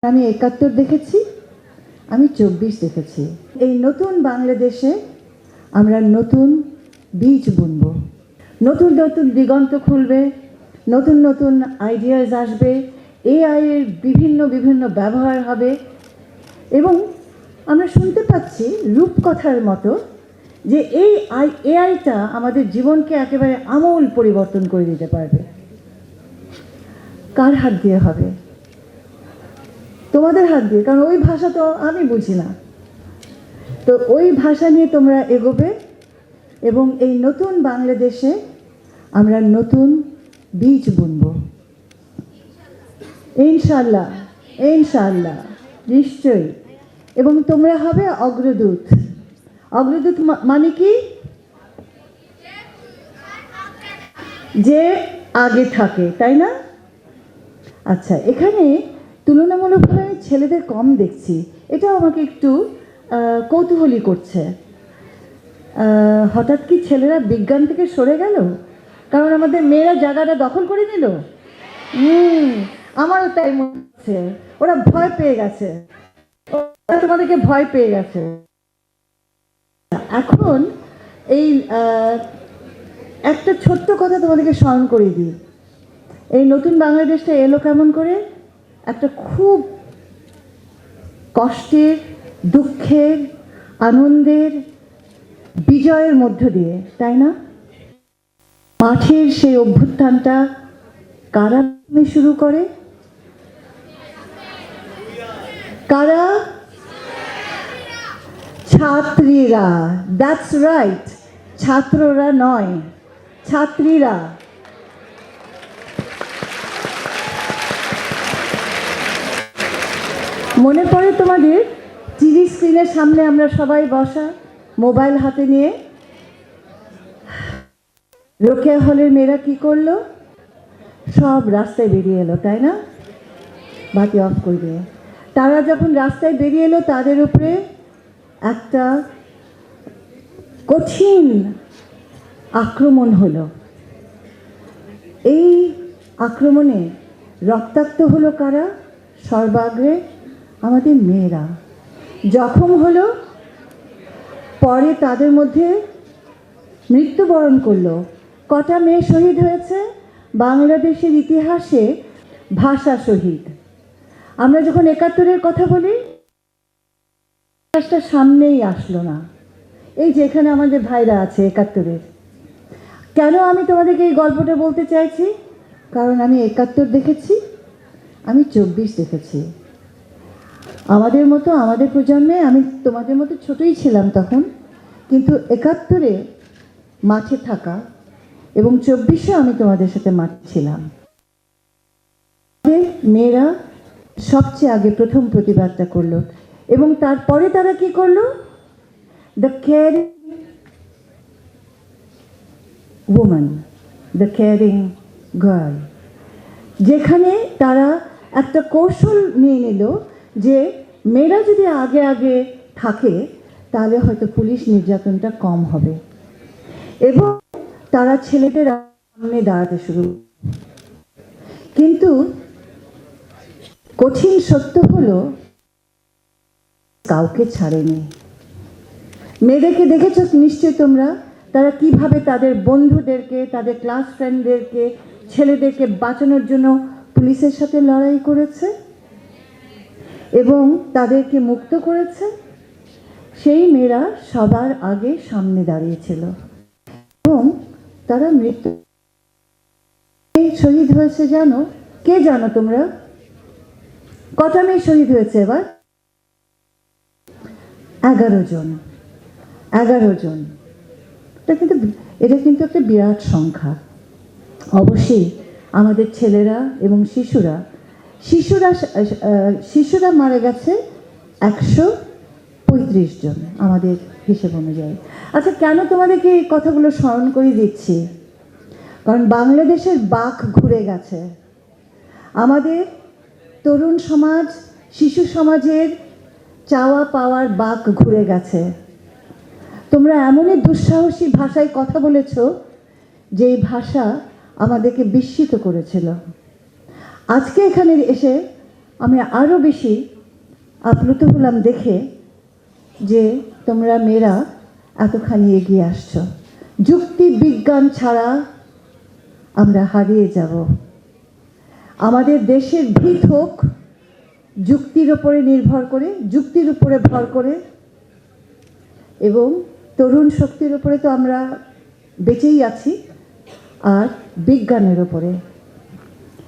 আমি ৭১ দেখেছি, আমি ২৪ দেখেছি। এই নতুন বাংলাদেশে আমরা নতুন বীজ বুনব, নতুন নতুন দিগন্ত খুলবে, নতুন নতুন আইডিয়াস আসবে, এআই এর বিভিন্ন বিভিন্ন ব্যবহার হবে এবং আমরা শুনতে পাচ্ছি রূপকথার মতো যে এই এআইটা আমাদের জীবনকে একেবারে আমূল পরিবর্তন করে দিতে পারবে। কার হাত দিয়ে হবে? তোমাদের হাত দিয়ে, কারণ ওই ভাষা তো আমি বুঝি না। তো ওই ভাষা নিয়ে তোমরা এগোবে এবং এই নতুন বাংলাদেশে আমরা নতুন বীজ বুনব ইনশাআল্লাহ, ইনশাআল্লাহ, নিশ্চয়ই। এবং তোমরা হবে অগ্রদূত। অগ্রদূত মানে কি? যে আগে থাকে, তাই না? আচ্ছা, এখানে তুলনামূলকভাবে আমি ছেলেদের কম দেখছি, এটাও আমাকে একটু কৌতূহলী করছে। হঠাৎ কি ছেলেরা বিজ্ঞান থেকে সরে গেল? কারণ আমাদের মেয়েরা জায়গাটা দখল করে নিল। আমারও তাই মনে হচ্ছে, ওরা ভয় পেয়ে গেছে, ওরা তোমাদেরকে ভয় পেয়ে গেছে। এখন এই একটা ছোট্ট কথা তোমাদেরকে স্মরণ করে দিই। এই নতুন বাংলাদেশটা এলো কেমন করে? একটা খুব কষ্টের, দুঃখের, আনন্দের, বিজয়ের মধ্য দিয়ে, তাই না? মাঠের সেই অভ্যুত্থানটা কারা শুরু করে? কারা? ছাত্রীরা। দ্যাটস রাইট, ছাত্ররা নয়, ছাত্রীরা। মনে পড়ে তোমাদের টিভি স্ক্রিনের সামনে আমরা সবাই বসা, মোবাইল হাতে নিয়ে? রোকেয়া হলের মেয়েরা কি করলো? সব রাস্তায় বেরিয়ে এলো, তাই না? বাতি অফ করে দিয়ে তারা যখন রাস্তায় বেরিয়ে এলো, তাদের উপরে একটা কঠিন আক্রমণ হলো। এই আক্রমণে রক্তাক্ত হলো কারা? সর্বাগ্রে আমাদের মেয়েরা। জখম হলো, পরে তাদের মধ্যে মৃত্যুবরণ করলো। কটা মেয়ে শহীদ হয়েছে? বাংলাদেশের ইতিহাসে ভাষা শহীদ। আমরা যখন ৭১-এর কথা বলি, ইতিহাসটা সামনেই আসলো না। এই যে এখানে আমাদের ভাইরা আছে ৭১-এর। কেন আমি তোমাদেরকে এই গল্পটা বলতে চাইছি? কারণ আমি ৭১ দেখেছি, আমি ২৪ দেখেছি। আমাদের মতো, আমাদের প্রজন্মে, আমি তোমাদের মতো ছোটই ছিলাম তখন, কিন্তু ৭১-এ মাঠে থাকা এবং ২৪-এ আমি তোমাদের সাথে মাঠে ছিলাম। মেয়েরা সবচেয়ে আগে প্রথম প্রতিবাদটা করলো এবং তারপরে তারা কি করলো? The caring woman, the caring girl, যেখানে তারা একটা কৌশল নিয়ে নিল যে মেয়েরা যদি আগে আগে থাকে তাহলে হয়তো পুলিশ নির্যাতনটা কম হবে, এবং তারা ছেলেদের সামনে দাঁড়াতে শুরু। কিন্তু কঠিন সত্য হলো, কাউকে ছাড়েনি। মেয়েদেরকে দেখেছো নিশ্চয়ই তোমরা, তারা কিভাবে তাদের বন্ধুদেরকে, তাদের ক্লাস ফ্রেন্ডদেরকে, ছেলেদেরকে বাঁচানোর জন্য পুলিশের সাথে লড়াই করেছে এবং তাদেরকে মুক্ত করেছে। সেই মেয়েরা সবার আগে সামনে দাঁড়িয়েছিল এবং তারা মৃত্যু শহীদ হয়েছে। জানো কে? জানো তোমরা কটা মেয়ে শহীদ হয়েছে এবার? 11 জন। 11 জন। এটা কিন্তু একটা বিরাট সংখ্যা। অবশ্যই আমাদের ছেলেরা এবং শিশুরা মারা গেছে 135 জন আমাদের হিসেব অনুযায়ী। আচ্ছা, কেন তোমাদেরকে এই কথাগুলো স্মরণ করে দিচ্ছি? কারণ বাংলাদেশের বাঁক ঘুরে গেছে। আমাদের তরুণ সমাজ, শিশু সমাজের চাওয়া পাওয়ার বাঁক ঘুরে গেছে। তোমরা এমনই দুঃসাহসী ভাষায় কথা বলেছ যে এই ভাষা আমাদেরকে বিস্মিত করেছিল। আজকে এখানে এসে আমি আরও বেশি আপ্লুত হলাম দেখে যে তোমরা মেয়েরা এতখানি এগিয়ে আসছো। যুক্তি বিজ্ঞান ছাড়া আমরা হারিয়ে যাব। আমাদের দেশের ভিত হোক যুক্তির উপরে নির্ভর করে, যুক্তির উপরে ভর করে, এবং তরুণ শক্তির উপরে তো আমরা বেঁচেই আছি, আর বিজ্ঞানের উপরে।